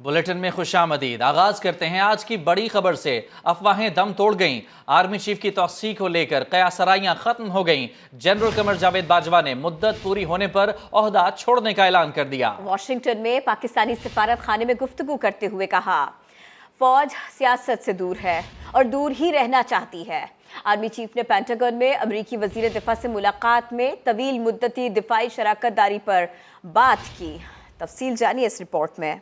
Bulletin में खुशामदीद। आगाज करते हैं आज की बड़ी खबर से। अफवाहें दम तोड़ गईं। आर्मी चीफ की तौसीक़ को लेकर क़यासराइयां खत्म हो गईं। जनरल कमर जावेद बाजवा ने मुद्दत पूरी होने पर ओहदा छोड़ने का ऐलान कर दिया। वाशिंगटन में पाकिस्तानी सिफारत खाने में गुफ्तगू करते हुए कहा, फौज सियासत से दूर है और दूर ही रहना चाहती है। आर्मी चीफ ने पेंटागन में अमरीकी वज़ीर दिफा से मुलाकात में तवील मुद्दती दिफाई शराकत दारी पर बात की। तफसील जानिए इस रिपोर्ट में।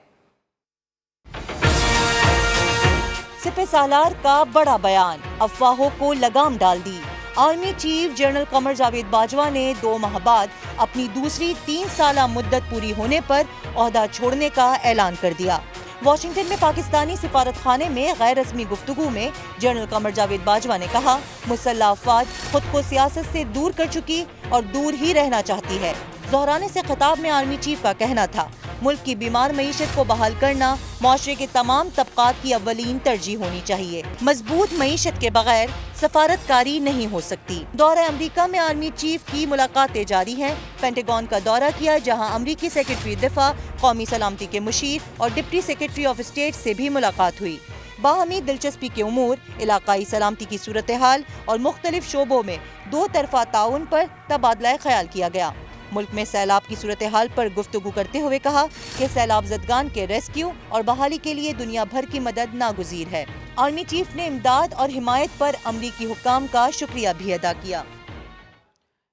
सिपह सालार का बड़ा बयान, अफवाहों को लगाम डाल दी। Army chief general Qamar Javed Bajwa ने 2 माह बाद अपनी दूसरी 3 साला मुद्दत पूरी होने पर ओहदा छोड़ने का ऐलान कर दिया। वाशिंगटन में पाकिस्तानी सिफारत खाने में गैर रस्मी गुफ्तगू में जनरल कमर जावेद बाजवा ने कहा, मुसल्लह अफवाज खुद को सियासत से दूर कर चुकी और दूर ही रहना चाहती है। दोहराने से खिताब में आर्मी चीफ का कहना था, मुल्क की बीमार मईशत को बहाल करना मुआशरे के तमाम तबकात की अव्वलीन तरजीह होनी चाहिए। मजबूत मईशत के बगैर सफारतकारी नहीं हो सकती। दौरा अमरीका में आर्मी चीफ की मुलाकातें जारी हैं। पेंटागन का दौरा किया, जहां अमरीकी सेक्रेटरी दिफा, कौमी सलामती के मुशीर और डिप्टी सेक्रेटरी ऑफ स्टेट से भी मुलाकात हुई। बाहमी दिलचस्पी के उमूर, इलाकाई सलामती की सूरत हाल और मुख्तलिफ शोबों में 2 तरफा ताउन पर तबादला ख्याल किया गया। मुल्क में सैलाब की सूरत हाल पर गुफ्तगू करते हुए कहा कि सैलाब ज़दगान के रेस्क्यू और बहाली के लिए दुनिया भर की मदद नागुज़ीर है। आर्मी चीफ ने इमदाद और हिमायत पर अमरीकी हुक्काम का शुक्रिया भी अदा किया।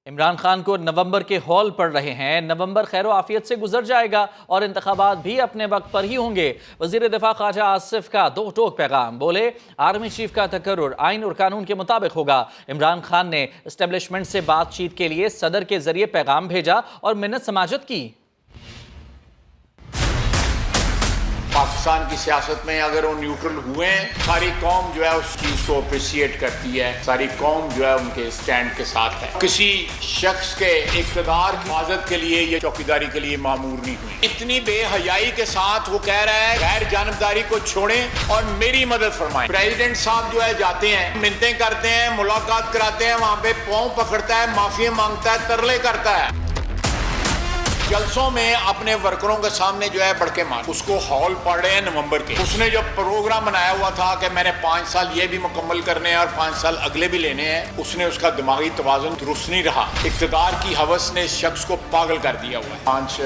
इमरान खान को नवंबर के हौल पड़ रहे हैं। नवंबर खैर आफियत से गुजर जाएगा और इंतखाबात भी अपने वक्त पर ही होंगे। वजीर दिफा ख्वाजा आसिफ का 2 टोक पैगाम, बोले आर्मी चीफ का तकर्रुर आइन और कानून के मुताबिक होगा। इमरान खान ने एस्टेब्लिशमेंट से बातचीत के लिए सदर के जरिए पैगाम भेजा और मिन्नत समाजत की। पाकिस्तान की सियासत में अगर वो न्यूट्रल हुए हैं, सारी कौम जो है उस चीज को अप्रिशिएट करती है, सारी कौम जो है उनके स्टैंड के साथ है। किसी शख्स के इक़्तिदार की हिफाजत के लिए या चौकीदारी के लिए मामूर नहीं हुई। इतनी बेहयाई के साथ वो कह रहा है गैर जानबदारी को छोड़ें और मेरी मदद फरमाएं। प्रेसिडेंट साहब जो है जाते हैं, मिन्नतें करते हैं, मुलाकात कराते हैं, वहां पे पाँव पकड़ता है, माफी मांगता है, तरले करता है। जलसों में अपने वर्करों के सामने जो है बढ़के मार, उसको हॉल पड़ रहे हैं नवंबर के। उसने जो प्रोग्राम बनाया हुआ था कि मैंने 5 साल ये भी मुकम्मल करने हैं और 5 साल अगले भी लेने हैं, उसने उसका दिमागी तवाज़ुन दुरुस्त नहीं रहा। इक़्तिदार की हवस ने इस शख्स को पागल कर दिया हुआ है। 5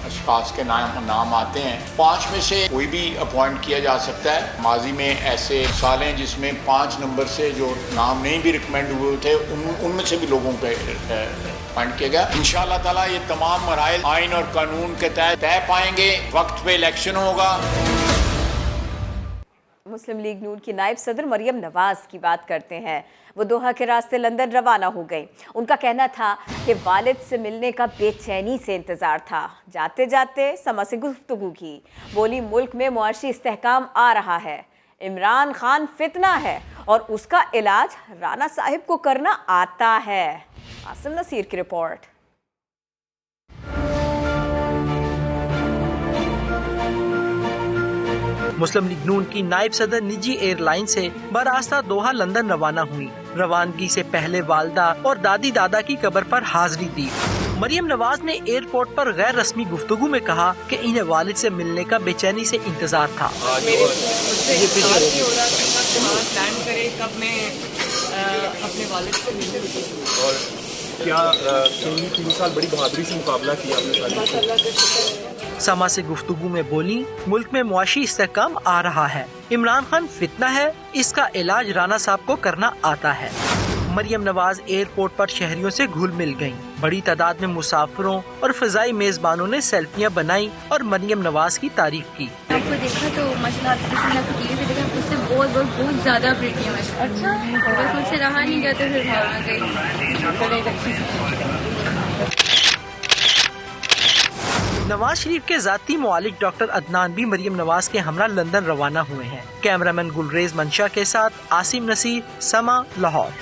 अशखास के नाम आते हैं, 5 में से कोई भी अपॉइंट किया जा सकता है। माजी में ऐसे साल हैं जिसमें 5 नंबर से जो नाम नहीं भी रिकमेंड हुए थे उनमें से भी लोगों पे अपॉइंट किया गया। इंशाअल्लाह ताला ये तमाम मराइल आइन और कानून के तहत तय पाएंगे। वक्त पे इलेक्शन होगा। मुस्लिम लीग नून की नायब सदर मरियम नवाज की बात करते हैं। वो दोहा के रास्ते लंदन रवाना हो गई। उनका कहना था कि वालिद से मिलने का बेचैनी से इंतजार था। जाते जाते समा से गुफ्तगू की, बोली मुल्क में मुआशी इस्तेहकाम आ रहा है। इमरान खान फितना है और उसका इलाज राना साहिब को करना आता है। आसिम नसीर की रिपोर्ट। मुस्लिम लीग नून की नायब सदर निजी एयरलाइन से बरास्ता दोहा लंदन रवाना हुई। रवानगी से पहले वालदा और दादी दादा की कब्र पर हाजिरी दी। मरियम नवाज ने एयरपोर्ट पर गैर रस्मी गुफ्तगू में कहा कि इन्हें वालिद से मिलने का बेचैनी से इंतजार था। क्या 3 साल बड़ी बहादुरी से मुकाबला किया आपने? समा से गुफ्तगू में बोली, मुल्क में मुआशी इस्तेहकाम आ रहा है। इमरान खान फितना है, इसका इलाज राना साहब को करना आता है। मरियम नवाज एयरपोर्ट पर शहरियों से घुल मिल गयीं। बड़ी तादाद में मुसाफिरों और फजाई मेजबानों ने सेल्फियां बनाई और मरियम नवाज की तारीफ की। आपको देखा तो माशाल्लाह उससे बहुत ज्यादा प्रीति है। अच्छा, बस मुझसे रहा नहीं गया तो फिर वहाँ गई। नवाज शरीफ के जाती मुआलिज डॉक्टर अदनान भी मरियम नवाज के हमरा लंदन रवाना हुए हैं। कैमरामैन गुलरेज मंशा के साथ आसिम नसीर, समा, लाहौर।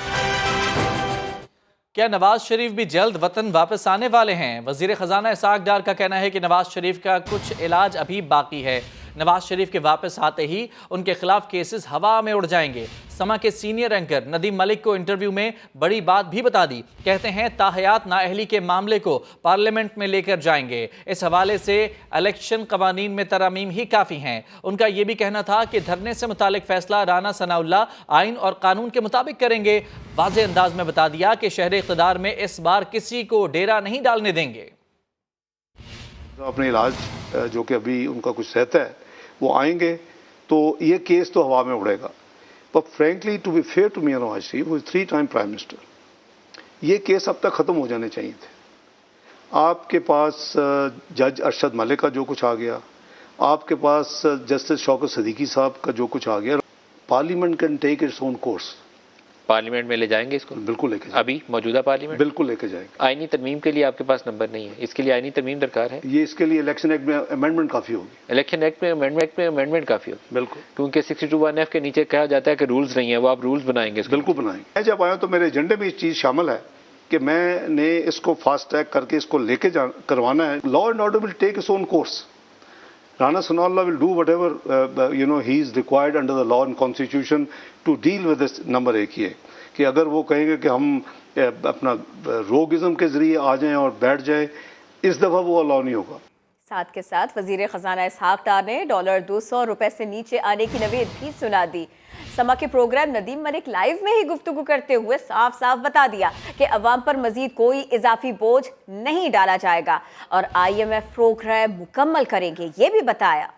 क्या नवाज शरीफ भी जल्द वतन वापस आने वाले हैं? वजीर खजाना इसहाक डार का कहना है कि नवाज शरीफ का कुछ इलाज अभी बाकी है। नवाज शरीफ के वापस आते ही उनके खिलाफ केसेस हवा में उड़ जाएंगे। समा के सीनियर एंकर नदीम मलिक को इंटरव्यू में बड़ी बात भी बता दी। कहते हैं ताहयात नाअहली के मामले को पार्लियामेंट में लेकर जाएंगे। इस हवाले से इलेक्शन कवानीन में तरमीम ही काफ़ी हैं। उनका ये भी कहना था कि धरने से मुतालिक फैसला राना सनाउल्लाह आइन और कानून के मुताबिक करेंगे। वाज़ेह अंदाज में बता दिया कि शहर इक़्तिदार में इस बार किसी को डेरा नहीं डालने देंगे। अपने इलाज जो कि अभी उनका कुछ रहता है वो आएंगे तो ये केस तो हवा में उड़ेगा। But frankly to be fair to मियां नवाज शरीफ वो 3 टाइम प्राइम मिनिस्टर, ये केस अब तक ख़त्म हो जाने चाहिए थे। आपके पास जज अरशद मलिक का जो कुछ आ गया, आपके पास जस्टिस शौकत सदीकी साहब का जो कुछ आ गया, parliament can take its own course. Parliament में ले जाएंगे इसको? बिल्कुल लेके जाएंगे। अभी मौजूदा पार्लियामेंट बिल्कुल लेके जाएंगे। आईनी तरमीम के लिए आपके पास नंबर नहीं है, इसके लिए आईनी तरमीम दरकार है। ये इसके लिए इलेक्शन एक्ट में अमेंडमेंट काफ़ी होगी। इलेक्शन एक्ट में अमेंडमेंट काफ़ी होगी। बिल्कुल, क्योंकि 62(1)(f) के नीचे कहा जाता है कि रूल्स नहीं है, वो आप रूल्स बनाएंगे इसको? बिल्कुल बनाएंगे। मैं जब आया तो मेरे एजेंडे में इस चीज़ शामिल है कि मैंने इसको फास्ट ट्रैक करके इसको लेके करवाना है। Law and order will take its own course. Rana Sanaullah will do whatever he is required under the law and constitution to deal with this। Number 1 ये कि अगर वो कहेंगे कि हम अपना रोगिज्म के जरिए आ जाएं और बैठ जाएं, इस दफ़ा वो अलाउ नहीं होगा। साथ के साथ वजीर खजाना इसहाक डार ने $200 से नीचे आने की नवीद भी सुना दी। समा के प्रोग्राम नदीम मलिक लाइव में ही गुफ्तगू करते हुए साफ साफ बता दिया कि अवाम पर मजीद कोई इजाफी बोझ नहीं डाला जाएगा और IMF प्रोग्राम मुकम्मल करेंगे, ये भी बताया।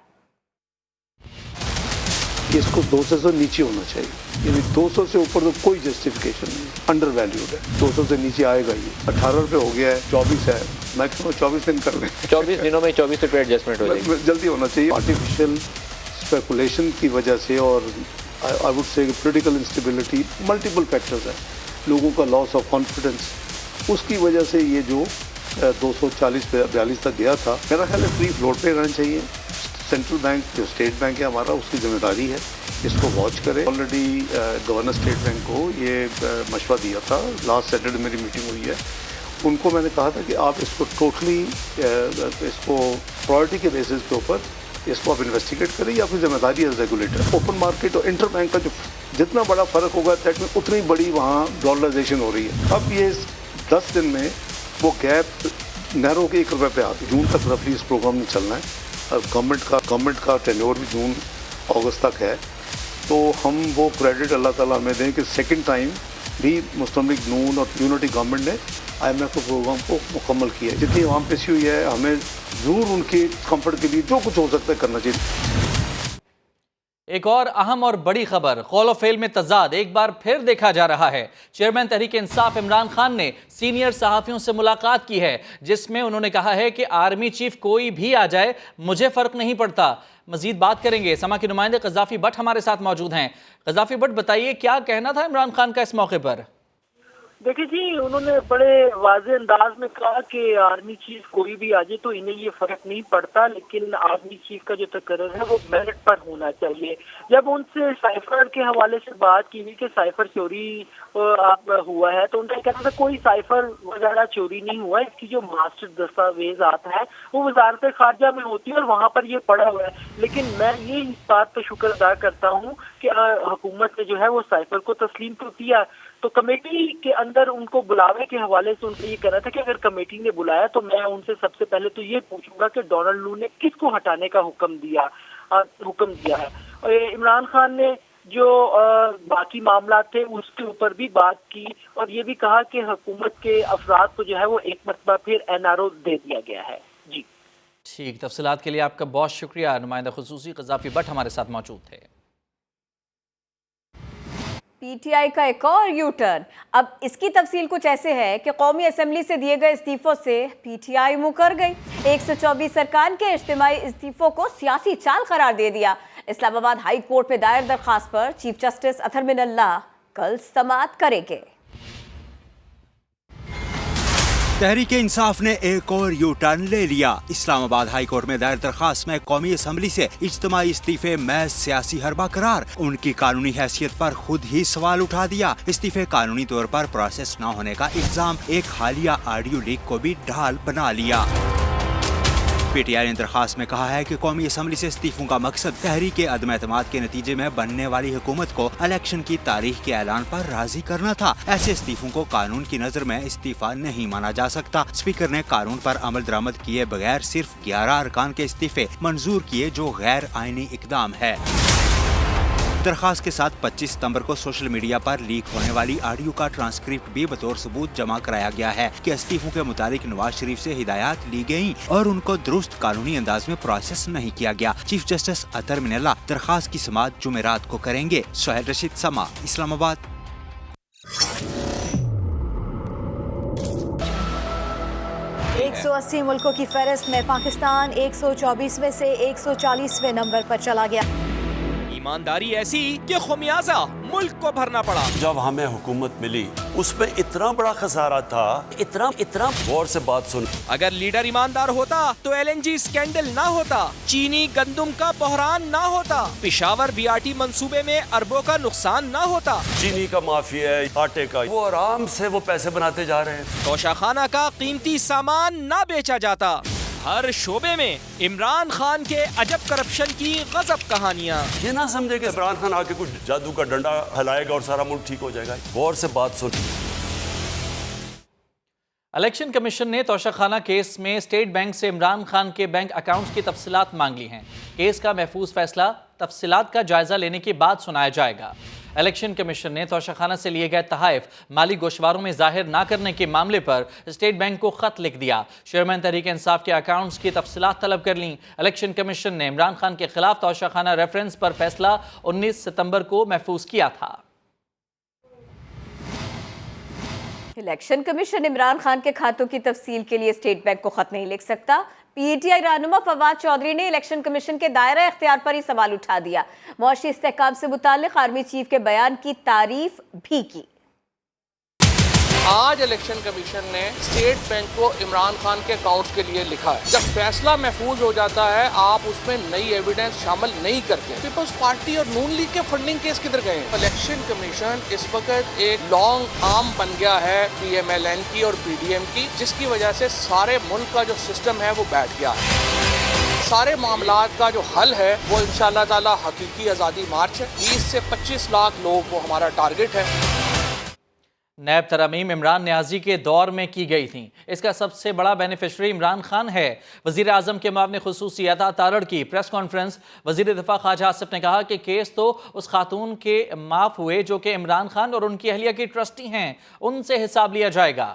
इसको 200 से नीचे होना चाहिए, यानी 200 से ऊपर तो कोई जस्टिफिकेशन नहीं, अंडर वैल्यूड है। 200 से नीचे आएगा ये। 18 रुपये हो गया है, 24 है, मैक्सिमम 24 दिन कर लें। 24 दिनों में 24 रुपये एडजस्टमेंट हो जाएगी। जल्दी होना चाहिए। आर्टिफिशियल स्पेकुलेशन की वजह से और I would say political instability, multiple factors हैं, लोगों का लॉस ऑफ कॉन्फिडेंस, उसकी वजह से ये जो 240-42 तक गया था, मेरा ख्याल है फ्री फ्लोट पे रहना चाहिए। सेंट्रल बैंक जो स्टेट बैंक है हमारा, उसकी जिम्मेदारी है इसको वॉच करे। ऑलरेडी गवर्नर स्टेट बैंक को ये मशवरा दिया था, लास्ट सैटरडे मेरी मीटिंग हुई है, उनको मैंने कहा था कि आप इसको टोटली इसको प्रायोरिटी के बेसिस के ऊपर इसको आप इन्वेस्टिगेट करें, ये आपकी जिम्मेदारी है रेगुलेटर। ओपन मार्केट और इंटर बैंक का जो जितना बड़ा फ़र्क होगा दैट में उतनी बड़ी वहाँ डॉलराइजेशन हो रही है। अब ये 10 दिन में वो गैप नैरो के 1 रुपये पे आती। जून तक रफली इस प्रोग्राम में चलना है और गवर्नमेंट का टेन्योर भी जून अगस्त तक है, तो हम वो क्रेडिट अल्लाह ताला हमें दें कि सेकंड टाइम भी मुस्लिम लीग नून और यूनिटी गवर्नमेंट ने IMF के प्रोग्राम को मुकम्मल किया है। जितनी आवाम पेशी हुई है, हमें ज़रूर उनके कंफर्ट के लिए जो कुछ हो सकता है करना चाहिए। एक और अहम और बड़ी खबर, कौल और फेल में तजाद एक बार फिर देखा जा रहा है। चेयरमैन तहरीक इंसाफ इमरान खान ने सीनियर सहाफ़ियों से मुलाकात की है, जिसमें उन्होंने कहा है कि आर्मी चीफ कोई भी आ जाए, मुझे फ़र्क नहीं पड़ता। मजीद बात करेंगे। समा के नुमाइंदे क़ज़ाफ़ी भट्ट हमारे साथ मौजूद हैं। क़ज़ाफ़ी भट्ट, बताइए क्या कहना था इमरान खान का इस मौके पर? देखिए जी, उन्होंने बड़े वाज़ेह अंदाज में कहा कि आर्मी चीफ कोई भी आ जाए तो इन्हें ये फर्क नहीं पड़ता, लेकिन आर्मी चीफ का जो तकर्रर है वो मेरिट पर होना चाहिए। जब उनसे साइफर के हवाले से बात की हुई कि साइफर चोरी हुआ है, तो उनका कहना था कोई साइफर वगैरह चोरी नहीं हुआ, इसकी जो मास्टर दस्तावेज आता है वो वजारत खारजा में होती है और वहाँ पर ये पड़ा हुआ है। लेकिन मैं ये इस बात पर शुक्र अदा करता हूँ कि हुकूमत ने जो है वो साइफर को तस्लीम तो किया। तो कमेटी के अंदर उनको बुलावे के हवाले से उनका ये कहना था कि अगर कमेटी ने बुलाया तो मैं उनसे सबसे पहले तो ये पूछूंगा कि डोनाल्ड लू ने किसको हटाने का हुक्म दिया है। इमरान खान ने जो बाकी मामला थे उसके ऊपर भी बात की और ये भी कहा कि हुकूमत के अफराद को जो है वो एक मरतबा फिर NRO दे दिया गया है। जी ठीक, तफसीलात के लिए आपका बहुत शुक्रिया। नुमाइंदा खुसूसी क़ज़ाफ़ी भट्ट हमारे साथ मौजूद थे। PTI का एक और यू टर्न। अब इसकी तफसील कुछ ऐसे है कि कौमी असम्बली से दिए गए इस्तीफों से PTI मुकर गई। 124 अरकान के इज्तिमाई इस्तीफों को सियासी चाल करार दे दिया। इस्लामाबाद हाई कोर्ट में दायर दरख्वास्त पर चीफ जस्टिस अतहर मिनल्लाह कल समाअत करेंगे। तहरीक इंसाफ ने एक और यू टर्न ले लिया। इस्लामाबाद हाई कोर्ट में दायर दरखास्त में कौमी असम्बली से इज्तिमाई इस्तीफे महज सियासी हरबा करार, उनकी कानूनी हैसियत पर खुद ही सवाल उठा दिया। इस्तीफे कानूनी तौर पर प्रोसेस न होने का इल्जाम एक हालिया ऑडियो लीक को भी ढाल बना लिया। PTI ने दरखास्त में कहा है कि कौमी असम्बली से इस्तीफों का मकसद तहरीक अदम एतमाद के नतीजे में बनने वाली हुकूमत को इलेक्शन की तारीख के ऐलान पर राजी करना था। ऐसे इस्तीफों को कानून की नजर में इस्तीफा नहीं माना जा सकता। स्पीकर ने कानून पर अमल दरामद किए बगैर सिर्फ 11 अरकान के इस्तीफे मंजूर किए, जो गैर आईनी इकदाम है। दरखास्त के साथ 25 सितंबर को सोशल मीडिया पर लीक होने वाली ऑडियो का ट्रांसक्रिप्ट भी बतौर सबूत जमा कराया गया है कि इस्तीफों के मुताबिक नवाज शरीफ से हिदायत ली गयी और उनको दुरुस्त कानूनी अंदाज में प्रोसेस नहीं किया गया। चीफ जस्टिस अतर मिनल्ला दरखास्त की समाअत जुमेरात को करेंगे। सोहेल रशीद, समा, इस्लामाबाद। 180 मुल्कों की फहरिस्त में पाकिस्तान 124वें से 140वें नंबर पर चला गया। ईमानदारी ऐसी कि खुमियाजा मुल्क को भरना पड़ा। जब हमें हुकूमत मिली उसमें इतना बड़ा खसारा था, इतना गौर से बात सुन। अगर लीडर ईमानदार होता तो LNG स्कैंडल ना होता, चीनी गंदुम का बहरान ना होता, पिशावर BRT मंसूबे में अरबों का नुकसान ना होता। चीनी का माफिया है, आटे का, वो आराम से वो पैसे बनाते जा रहे हैं। तोशाखाना का कीमती सामान ना बेचा जाता। हर शोबे में इमरान खान के अजब करप्शन की गजब कहानियां। ये ना समझे कि इमरान खान आके कुछ जादू का डंडा हिलाएगा और सारा मुल्क ठीक हो जाएगा। गौर से बात सुन। इलेक्शन कमीशन ने तोशाखाना केस में स्टेट बैंक से इमरान खान के बैंक अकाउंट्स की तफसीलात मांग ली हैं। केस का महफूज फैसला तफसीलात का जायजा लेने के बाद सुनाया जाएगा। इलेक्शन कमीशन ने तोशाखाना से लिए गए तहाइफ माली गोशवारों में जाहिर ना करने के मामले पर स्टेट बैंक को खत लिख दिया। चेयरमैन तहरीक इंसाफ के अकाउंट्स की तफसीलात तलब कर लीं। इलेक्शन कमीशन ने इमरान खान के खिलाफ तोशाखाना रेफरेंस पर फैसला 19 सितंबर को महफूज किया था। इलेक्शन कमीशन इमरान खान के खातों की तफसील के लिए स्टेट बैंक को खत नहीं लिख सकता। PTI रहनुमा फवाद चौधरी ने इलेक्शन कमीशन के दायरा इख्तियार पर ही सवाल उठा दिया। मुआशी इस्तेहकाम से मुताल्लिक आर्मी चीफ के बयान की तारीफ भी की। आज इलेक्शन कमीशन ने स्टेट बैंक को इमरान खान के अकाउंट्स के लिए लिखा है। जब फैसला महफूज हो जाता है आप उसमें नई एविडेंस शामिल नहीं करते। पीपल्स पार्टी और नून लीग के फंडिंग केस किधर गए? इलेक्शन कमीशन इस वक्त एक लॉन्ग आर्म बन गया है PMLN की और PDM की, जिसकी वजह से सारे मुल्क का जो सिस्टम है वो बैठ गया है। सारे मामलात का जो हल है वो इंशाअल्लाह ताला हकीकी आज़ादी मार्च है। 20 से 25 लाख लोग वो हमारा टारगेट है। नैब तरमीम इमरान न्याजी के दौर में की गई थी। इसका सबसे बड़ा बेनिफिशरी इमरान खान है। वज़ीर आज़म के मुआविन खुसूसी अता तारड़ की प्रेस कॉन्फ्रेंस। वज़ीर दिफा ख्वाजा आसिफ ने कहा कि केस तो उस खातून के माफ़ हुए जो कि इमरान खान और उनकी अहलिया की ट्रस्टी हैं, उनसे हिसाब लिया जाएगा।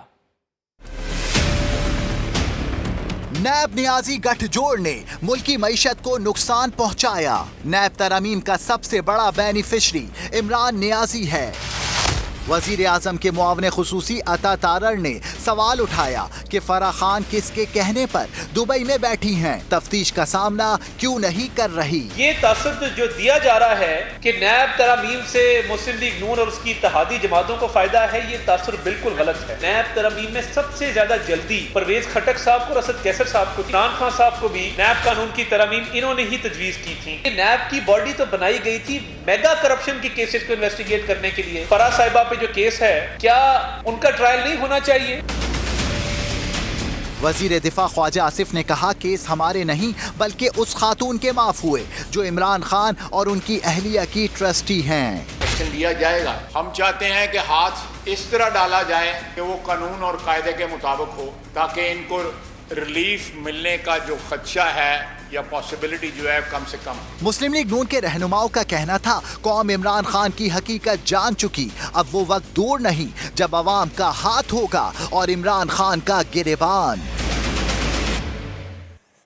नैब नियाजी गठजोड़ ने मुल्की मईशत को नुकसान पहुंचाया। नैब तरमीम का सबसे बड़ा बेनिफिशरी इमरान नियाजी है। वजीर आजम के मुआविन खुसूसी अता तारड़ ने सवाल उठाया कि फराह खान किसके कहने पर दुबई में बैठी हैं, तफ्तीश का सामना क्यों नहीं कर रही। ये तसव्वुर जो दिया जा रहा है कि नैब तरमीम से मुस्लिम लीग नून और उसकी इत्तेहादी जमातों को फायदा है, ये तसव्वुर बिल्कुल गलत है। नैब तरमीम में सबसे ज्यादा जल्दी परवेज खटक साहब को, रसद कैसर साहब को, इमरान खान साहब को भी नैब कानून की तरमीम इन्होंने ही तजवीज की थी। नैब की बॉडी तो बनाई गई थी मेगा करप्शन की केसेस को इन्वेस्टिगेट करने के लिए। फराह साहिबा पे जो केस है, क्या उनका ट्रायल नहीं होना चाहिए? वजीर दिफा ख्वाजा आसिफ ने कहा केस हमारे नहीं बल्कि उस खातून के माफ हुए जो इमरान खान और उनकी अहलिया की ट्रस्टी हैं। एक्शन लिया जाएगा। हम चाहते हैं कि हाथ इस तरह डाला जाए कि वो कानून और कायदे के मुताबिक हो, ताकि इनको रिलीफ मिलने का जो खदशा है या पॉसिबिलिटी जो है कम से कम। मुस्लिम लीग नून के रहनुमाओं का कहना था कौम इमरान खान की हकीकत जान चुकी, अब वो वक्त दूर नहीं जब अवाम का हाथ होगा और इमरान खान का गिरेबान।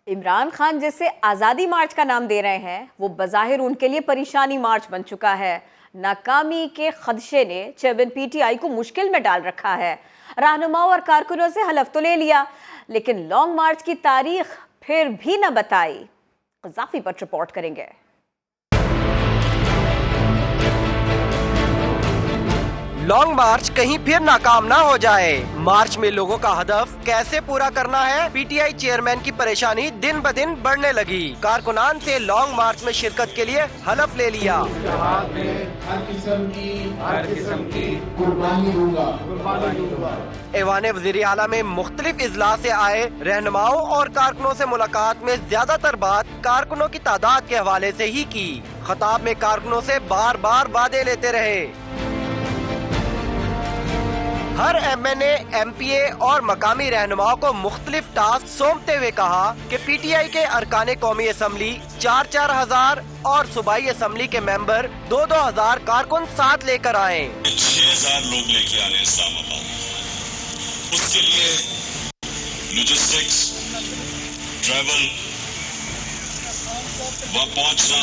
इमरान खान जिसे आज़ादी मार्च का नाम दे रहे हैं वो बज़ाहिर उनके लिए परेशानी मार्च बन चुका है। नाकामी के खदशे ने चेयरमैन PTI को मुश्किल में डाल रखा है। रहनुमाओं और कारकुनों से हलफ तो ले लिया, लेकिन लॉन्ग मार्च की तारीख फिर भी न बताई। क़ज़ाफ़ी पर रिपोर्ट करेंगे। लॉन्ग मार्च कहीं फिर नाकाम ना हो जाए। मार्च में लोगों का हदफ कैसे पूरा करना है, पीटीआई चेयरमैन की परेशानी दिन ब दिन बढ़ने लगी। कारकुनान से लॉन्ग मार्च में शिरकत के लिए हलफ ले लिया। हर किस्म की कुर्बानी दूंगा। ऐवान वज़ीर आला में मुख्तलिफ इजलास से आए रहनुमाओं और कारकुनों से मुलाकात में ज्यादातर बात कारकुनों की तादाद के हवाले से ही की। खताब में कारकुनों से बार बार वादे लेते रहे। हर एमएनए, एमपीए और मकामी रहनुमाओं को मुख्तलिफ टास्क सौंपते हुए कहा कि पीटीआई के अरकान कौमी असम्बली 4-4 हजार और सूबाई असम्बली के मेंबर 2-2 हजार कारकुन साथ लेकर आए। 6,000 लोग लेके आने इस्लामाबाद, उसके लिए लॉजिस्टिक्स, ट्रैवल, वहाँ पहुँचना,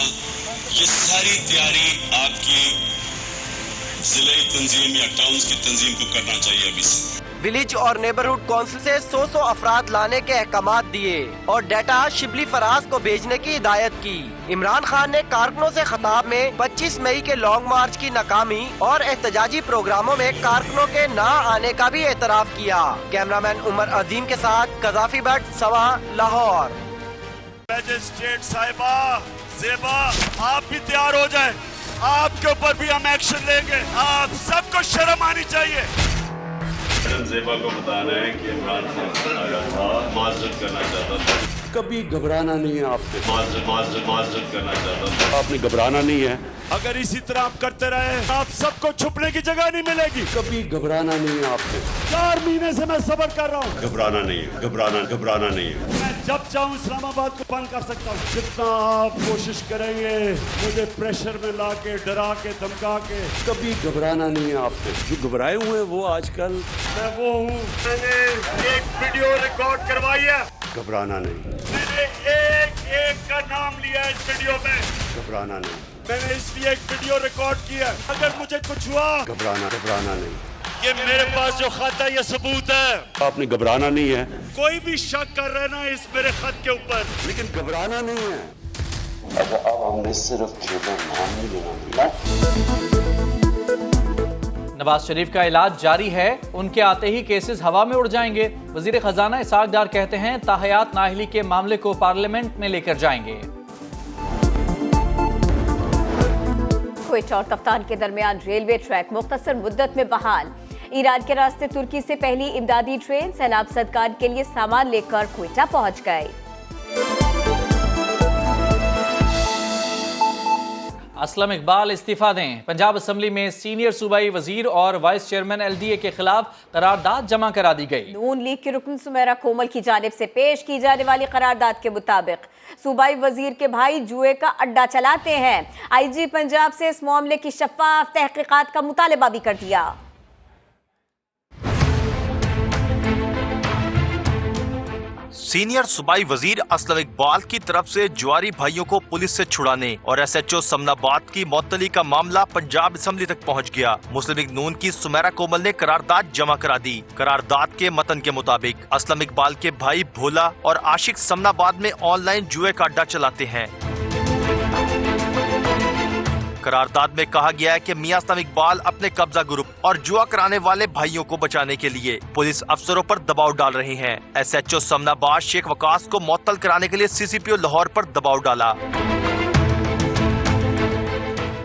ये सारी तैयारी आपकी जिले तंजीम या टाउन्स की तंजीम को करना चाहिए अभी से। विलेज और नेबरहुड काउंसिल से 100 अफराद लाने के अहकामात दिए और डाटा शिबली फराज को भेजने की हिदायत की। इमरान खान ने कारकुनों से खिताब में 25 मई के लॉन्ग मार्च की नाकामी और एहतजाजी प्रोग्रामों में कारकुनों के ना आने का भी एतराफ किया। कैमरामैन उमर अजीम के साथ कजाफी भट्ट, सवा, लाहौर। मैजिस्ट्रेट साहिबा, ज़ेबा, आप भी तैयार हो जाएं। आपके ऊपर भी हम एक्शन लेंगे। आप सबको शर्म आनी चाहिए। ज़ेबा को बताना है कि इमरान खान आया था, माजरत करना चाहता था। कभी घबराना नहीं है आपने। माजरत करना चाहता था। आपने घबराना नहीं है। अगर इसी तरह आप करते रहे, आप सबको छुपने की जगह नहीं मिलेगी। कभी घबराना नहीं है आपने। 4 महीने से मैं सब्र कर रहा हूँ। घबराना नहीं है, घबराना नहीं है। मैं जब चाहूँ इस्लामाबाद को बंद कर सकता हूँ। जितना आप कोशिश करेंगे मुझे प्रेशर में ला के, डरा के, धमका के, कभी घबराना नहीं है आपने। जो घबराए हुए हैं वो आजकल मैं वो हूँ। मैंने एक वीडियो रिकॉर्ड करवाई है। घबराना नहीं। मैंने एक का नाम लिया है इस वीडियो में। घबराना नहीं। मैंने इसलिए एक वीडियो रिकॉर्ड किया, अगर मुझे कुछ हुआ घबराना नहीं। ये मेरे पास जो खत है ये सबूत है। आपने घबराना नहीं है। कोई भी शक कर रहे ना इस मेरे खत के ऊपर, लेकिन घबराना नहीं है। अच्छा, अब हमने सिर्फ खेला, नाम नहीं लेना। नवाज शरीफ का इलाज जारी है, उनके आते ही केसेस हवा में उड़ जाएंगे। वजीर खजाना इसाक डार कहते हैं ताहयात नाअहली के मामले को पार्लियामेंट में लेकर जाएंगे। क्वेटा और तफ्तान के दरमियान रेलवे ट्रैक मुख्तसर मुद्दत में बहाल। ईरान के रास्ते तुर्की से पहली इमदादी ट्रेन सैलाब सदकार के लिए सामान लेकर क्वेटा पहुंच गए। असलम इकबाल इस्तीफा दें। पंजाब असम्बली में सीनियर सूबाई वजीर और वाइस चेयरमैन एलडीए के खिलाफ करारदाद जमा करा दी गई। नून लीग की रुकन सुमेरा कोमल की जानिब से पेश की जाने वाली करारदाद के मुताबिक सूबाई वजीर के भाई जुए का अड्डा चलाते हैं। आईजी पंजाब से इस मामले की शफाफ तहकीकात का मुतालबा भी कर दिया। सीनियर सूबाई वजीर असलम इकबाल की तरफ से जुआरी भाइयों को पुलिस से छुड़ाने और एसएचओ समनाबाद की मअतली का मामला पंजाब असम्बली तक पहुंच गया। मुस्लिम लीग नून की सुमेरा कोमल ने करारदाद जमा करा दी। करारदाद के मतन के मुताबिक असलम इकबाल के भाई भोला और आशिक समनाबाद में ऑनलाइन जुए का अड्डा चलाते हैं। करारदाद में कहा गया है कि मियां असलम इकबाल अपने कब्जा ग्रुप और जुआ कराने वाले भाइयों को बचाने के लिए पुलिस अफसरों पर दबाव डाल रहे हैं। एसएचओ समनाबाद शेख वकास को मुअत्तल कराने के लिए सीसीपीओ लाहौर पर दबाव डाला।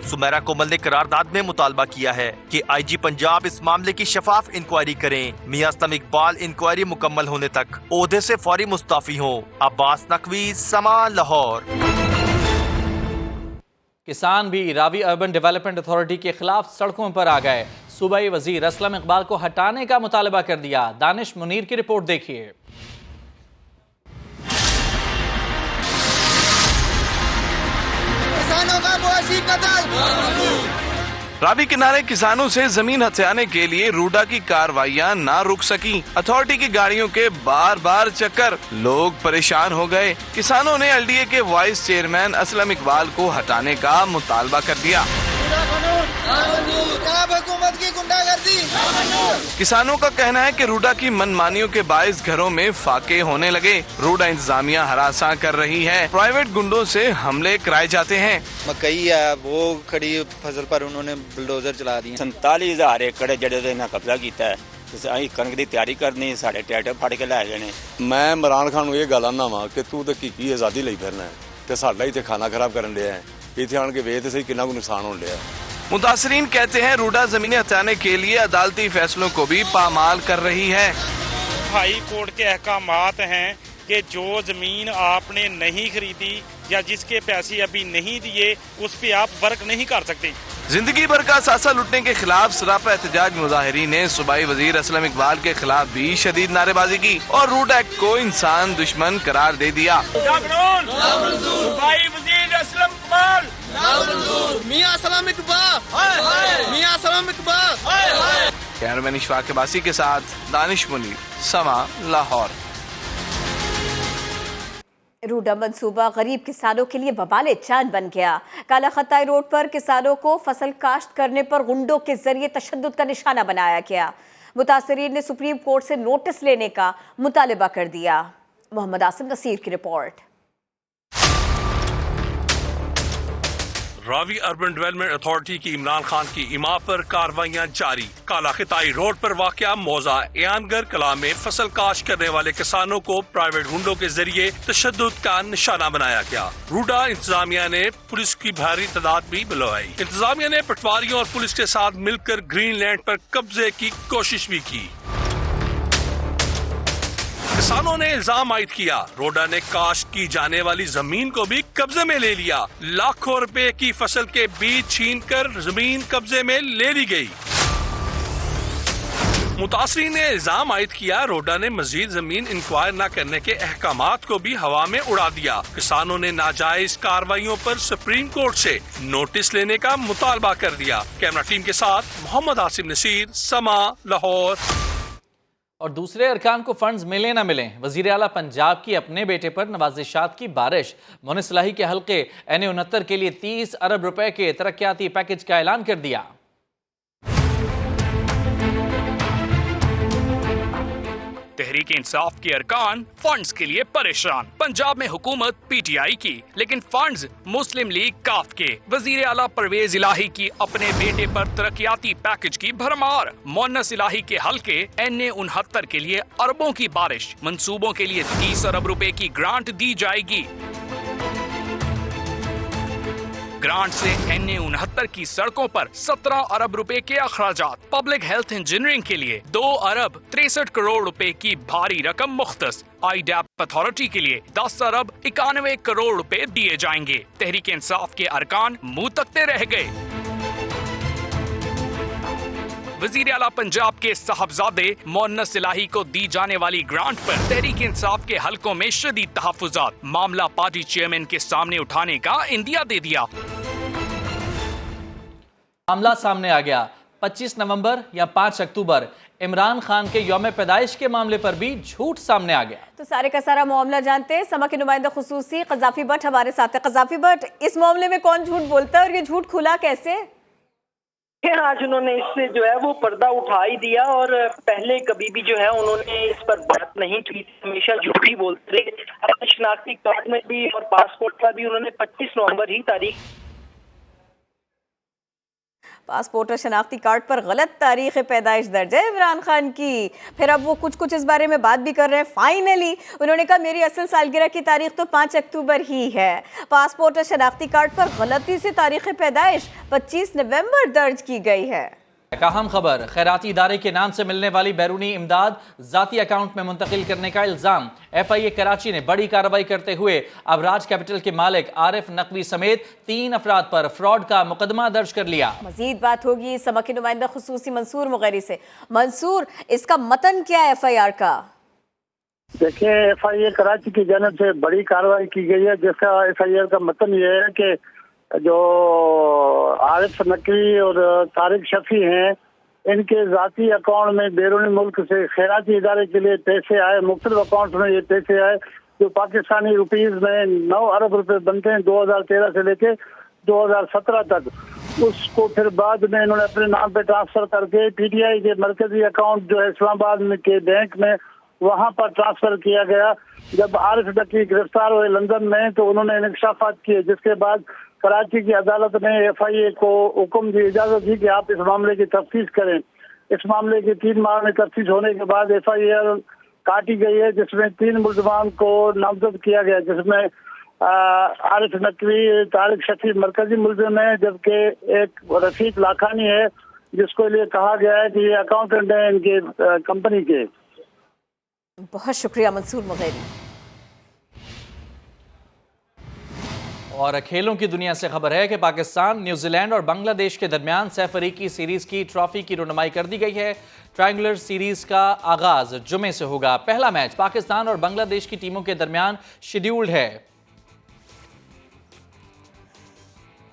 सुमेरा कोमल ने करारदाद में मुतालबा किया है कि आईजी पंजाब इस मामले की शफाफ इंक्वायरी करें। मियां असलम इकबाल इंक्वायरी मुकम्मल होने तक ओहदे से फौरी मुस्ताफी हों। अब्बास नकवी, समा, लाहौर। किसान भी रावी अर्बन डेवलपमेंट अथॉरिटी के खिलाफ सड़कों पर आ गए। सूबाई वजीर असलम इकबाल को हटाने का मुतालबा कर दिया। दानिश मुनीर की रिपोर्ट देखिए। किसानों का मुआशी कत्ल। रावी किनारे किसानों से जमीन हथियाने के लिए रूडा की कार्रवाइयां ना रुक सकी। अथॉरिटी की गाड़ियों के बार बार चक्कर, लोग परेशान हो गए। किसानों ने एलडीए के वाइस चेयरमैन असलम इकबाल को हटाने का मुतालबा कर दिया। हुकूमत की गुंडागर्दी। किसानों का कहना है कि रूडा की मनमानियों के बायस घरों में फाके होने लगे। रूडा इंतजामिया हरासा कर रही है, प्राइवेट गुंडों से हमले कराए जाते हैं। मकई है वो खड़ी फसल पर उन्होंने बुलडोजर चला दिए। 47,000 एकड़ ਜਿਹੜੇ ਦੇ ਨਾਲ ਕਬਜ਼ਾ ਕੀਤਾ ਹੈ ਤੇ ਅਸੀਂ ਕਣਕ ਦੀ ਤਿਆਰੀ ਕਰਨੀ, ਸਾਡੇ ਟਰੈਕਟਰ ਫੜ ਕੇ ਲੈ ਗਏ ਨੇ। ਮੈਂ ਇਮਰਾਨ ਖਾਨ ਨੂੰ ਇਹ ਗੱਲ ਆਨਾ ਵਾਂ ਕਿ ਤੂੰ ਤੇ ਕੀ ਆਜ਼ਾਦੀ ਲਈ ਫਿਰਨਾ ਹੈ ਤੇ ਸਾਡਾ ਹੀ ਤੇ ਖਾਣਾ ਖਰਾਬ ਕਰਨ ਡਿਆ ਹੈ। ਇੱਥੇ ਆਣ ਕੇ ਵੇਖ ਤੇ ਸਹੀ ਕਿੰਨਾ ਕੁ ਨੁਕਸਾਨ ਹੋਣ ਡਿਆ। मुतासरीन कहते हैं रूडा जमीनें हटाने के लिए अदालती फैसलों को भी पामाल कर रही है। हाई कोर्ट के अहकामात हैं कि जो ज़मीन आपने नहीं खरीदी या जिसके पैसे अभी नहीं दिए उस पे आप वर्क नहीं कर सकते। जिंदगी भर का सासा लुटने के खिलाफ सरापा एहतजाज मुजाहिरीन ने सूबाई वजीर असलम इकबाल के खिलाफ भी शदीद नारेबाजी की और रूडा एक्ट को इंसान दुश्मन करार दे दिया। कैमरामैन इशफाक अब्बासी के साथ दानिश मुनीर, समा, लाहौर। रूडा मंसूबा गरीब किसानों के लिए वबाले चांद बन गया। काला खताई रोड पर किसानों को फसल काश्त करने पर गुंडों के जरिए तशद्दुद का निशाना बनाया गया। मुतासरीन ने सुप्रीम कोर्ट से नोटिस लेने का मुतालबा कर दिया। मोहम्मद आसिम नसीर की report. Ravi urban development authority की इमरान खान की इमा पर कार्रवाइयां जारी। काला खिताई रोड पर वाक़या मौजा एयानगर कला में फसल काश्त करने वाले किसानों को प्राइवेट गुंडों के जरिए तशद्दुद का निशाना बनाया गया। रूडा इंतजामिया ने पुलिस की भारी तादाद भी बुलवाई। इंतजामिया ने पटवारियों और पुलिस के साथ मिलकर ग्रीन लैंड पर कब्जे की कोशिश भी की। किसानों ने इल्जाम आयद किया रोडा ने काश्त की जाने वाली जमीन को भी कब्जे में ले लिया। लाखों रुपए की फसल के बीज छीनकर जमीन कब्जे में ले ली गई। मुतासरीन ने इल्जाम आयद किया रोडा ने मजीद जमीन इंक्वायर न करने के अहकामात को भी हवा में उड़ा दिया। किसानों ने नाजायज कार्रवाइयों पर सुप्रीम कोर्ट से नोटिस लेने का मुतालबा कर दिया। कैमरा टीम के साथ मोहम्मद आसिम नसीर, समा, लाहौर। और दूसरे अरकान को फंड्स मिले ना मिलें, वजीर आला पंजाब की अपने बेटे पर नवाजिशात की बारिश। मोनिस इलाही के हल्के NA-69 के लिए 30 अरब रुपए के तरक्याती पैकेज का ऐलान कर दिया। तहरीक इंसाफ के अरकान फंड्स के लिए परेशान। पंजाब में हुकूमत PTI की, लेकिन फंड्स मुस्लिम लीग काफ के। वजीर आला परवेज इलाही की अपने बेटे पर तरक्याती पैकेज की भरमार। मोनिस इलाही के हल्के NA-69 के लिए अरबों की बारिश। मंसूबों के लिए 30 अरब रुपए की ग्रांट दी जाएगी। ग्रांट से NA-69 की सड़कों पर 17 अरब रुपए के अखराजात। पब्लिक हेल्थ इंजीनियरिंग के लिए 2 अरब 63 करोड़ रुपए की भारी रकम मुख्तस। IDAP अथॉरिटी के लिए 10 अरब 91 करोड़ रुपए दिए जाएंगे। तहरीक इंसाफ के अरकान मुंह तकते रह गए। वजीर आला पंजाब के साहबजादे मोनिस इलाही को दी जाने वाली ग्रांट पर तहरीक इंसाफ के हलकों में शदीद तहफ्फुज़ात। मामला पार्टी चेयरमैन के सामने उठाने का इंदिया दे दिया। मामला सामने आ गया। 25 नवंबर या 5 अक्टूबर इमरान खान के यौम पैदाइश के मामले पर भी झूठ सामने आ गया। तो सारे का सारा मामला जानते हैं। समा के नुमाइंदा खुसूसी क़ज़ाफ़ी भट्ट हमारे साथ है। क़ज़ाफ़ी भट्ट, इस मामले में कौन झूठ बोलता है और ये झूठ खुला कैसे? आज उन्होंने इससे जो है वो पर्दा उठा ही दिया और पहले कभी भी जो है उन्होंने इस पर बात नहीं की। हमेशा झूठ ही बोलते रहे। अपने शनाख्ती कार्ड में भी और पासपोर्ट पर भी उन्होंने 25 नवंबर ही तारीख, पासपोर्ट और शनाख्ती कार्ड पर गलत तारीख पैदाइश दर्ज है इमरान खान की। फिर अब वो कुछ इस बारे में बात भी कर रहे हैं। फाइनली उन्होंने कहा मेरी असल सालगिरह की तारीख तो 5 अक्टूबर ही है। पासपोर्ट और शनाख्ती कार्ड पर गलती से तारीख पैदाइश 25 नवंबर दर्ज की गई है। अहम खबर, खैराती इदारे के नाम से मिलने वाली बैरूनी इमदाद जाती अकाउंट में मुंतकिल करने का इल्जाम। FIA कराची ने बड़ी कार्रवाई करते हुए अबराज कैपिटल के मालिक आरिफ नकवी समेत 3 अफराद पर फ्रॉड का मुकदमा दर्ज कर लिया। मजीद बात होगी समा के नुमाइंदा खुसूसी मंसूर मुगैरी से। मंसूर, इसका मतन क्या है FIR का? देखिए, FIA कराची की जानिब से बड़ी कार्रवाई की गई है, जिसका FIR का मतन ये है कि जो आरिफ नकवी और तारिक शफी हैं, इनके ज़ाती अकाउंट में बैरूनी मुल्क से खैराती इदारे के लिए पैसे आए। मुख्तलिफ अकाउंट में ये पैसे आए जो पाकिस्तानी रुपीज़ में 9 अरब रुपए बनते हैं 2013 से लेके 2017 तक। उसको फिर बाद में इन्होंने अपने नाम पे ट्रांसफर करके पीटीआई के मरकजी अकाउंट जो है इस्लामाबाद में के बैंक में वहां पर ट्रांसफर किया गया। जब आरिफ नकवी गिरफ्तार हुए लंदन में तो उन्होंने इंकशाफात किए, जिसके बाद कराची की अदालत ने एफआईए को हुक्म दी, इजाजत दी कि आप इस मामले की तफ्तीश करें। इस मामले की 3 माह में तफ्तीश होने के बाद एफआईआर काटी गई है, जिसमें 3 मुल्जमान को नामजद किया गया, जिसमें आरिफ नकवी, तारिक शफी मरकजी मुलजिम है, जबकि एक रफीक लाखानी है जिसको लिए कहा गया है कि ये अकाउंटेंट है इनके कंपनी के। बहुत शुक्रिया मंसूर मुगेरी। और खेलों की दुनिया से खबर है कि पाकिस्तान, न्यूजीलैंड और बांग्लादेश के दरमियान सैफरीकी सीरीज की ट्रॉफी की रुनमाई कर दी गई है। ट्रायंगुलर सीरीज का आगाज जुमे से होगा। पहला मैच पाकिस्तान और बांग्लादेश की टीमों के दरमियान शेड्यूल्ड है।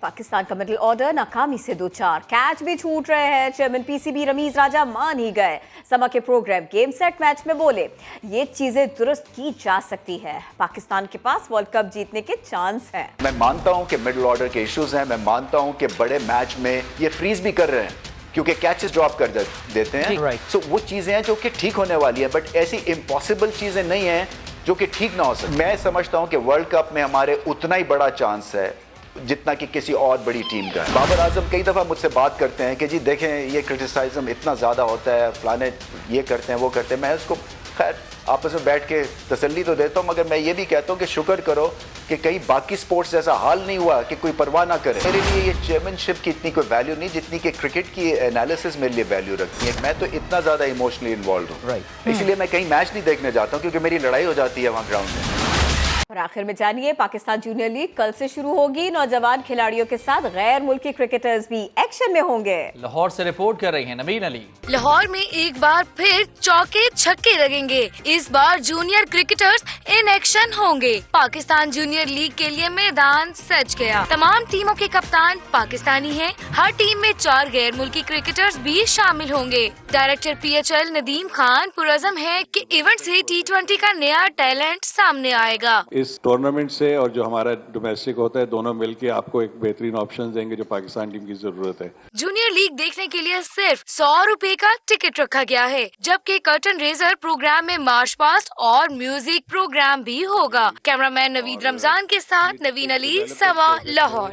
पाकिस्तान का मिडिल ऑर्डर नाकामी से 2-4, कैच भी छूट रहे हैं। चेयरमैन पीसीबी रमीज राजा मान ही गए। समा के प्रोग्राम गेम सेट मैच में बोले ये चीजें दुरुस्त की जा सकती है, पाकिस्तान के पास वर्ल्ड कप जीतने के चांस हैं। मैं मानता हूं कि मिडिल ऑर्डर के इश्यूज हैं, मैं मानता हूं कि बड़े मैच में ये फ्रीज भी कर रहे हैं क्योंकि कैचेस ड्रॉप कर देते हैं। सो वो चीजें हैं जो कि ठीक होने वाली है, बट ऐसी इम्पॉसिबल चीजें नहीं हैं जो कि ठीक ना हो सके। मैं समझता हूं कि वर्ल्ड कप में हमारे उतना ही बड़ा चांस है जितना कि किसी और बड़ी टीम का है। बाबर आजम कई दफ़ा मुझसे बात करते हैं कि जी देखें ये क्रिटिसाइज्म इतना ज़्यादा होता है, फलाने ये करते हैं वो करते हैं। मैं उसको खैर आपस में बैठ के तसल्ली तो देता हूँ, मगर मैं ये भी कहता हूँ कि शुक्र करो कि कहीं बाकी स्पोर्ट्स जैसा हाल नहीं हुआ कि कोई परवाह ना करे। मेरे लिए ये चेयरमैनशिप की इतनी कोई वैल्यू नहीं जितनी कि क्रिकेट की एनालिसिस मेरे लिए वैल्यू रखती है। मैं तो इतना ज़्यादा इमोशनली इन्वॉल्व हूँ, इसलिए मैं कहीं मैच नहीं देखने जाता हूँ क्योंकि मेरी लड़ाई हो जाती है वहाँ ग्राउंड में। और आखिर में जानिए, पाकिस्तान जूनियर लीग कल से शुरू होगी। नौजवान खिलाड़ियों के साथ गैर मुल्की क्रिकेटर्स भी एक्शन में होंगे। लाहौर से रिपोर्ट कर रही हैं नवीन अली। लाहौर में एक बार फिर चौके छक्के लगेंगे। इस बार जूनियर क्रिकेटर्स इन एक्शन होंगे। पाकिस्तान जूनियर लीग के लिए मैदान सज गया। तमाम टीमों के कप्तान पाकिस्तानी हैं। हर टीम में 4 गैर मुल्की क्रिकेटर्स भी शामिल होंगे। डायरेक्टर PHL नदीम खान पुरज़म है कि इवेंट से T20 का नया टैलेंट सामने आएगा। इस टूर्नामेंट से और जो हमारा डोमेस्टिक होता है, दोनों मिलके आपको एक बेहतरीन ऑप्शन देंगे जो पाकिस्तान टीम की जरूरत है। जूनियर लीग देखने के लिए सिर्फ 100 रुपए का टिकट रखा गया है, जबकि कर्टन रेजर प्रोग्राम में मार्च पास्ट और म्यूजिक प्रोग्राम भी होगा। कैमरामैन नवीद रमजान के साथ नवीन अली, समा, लाहौर।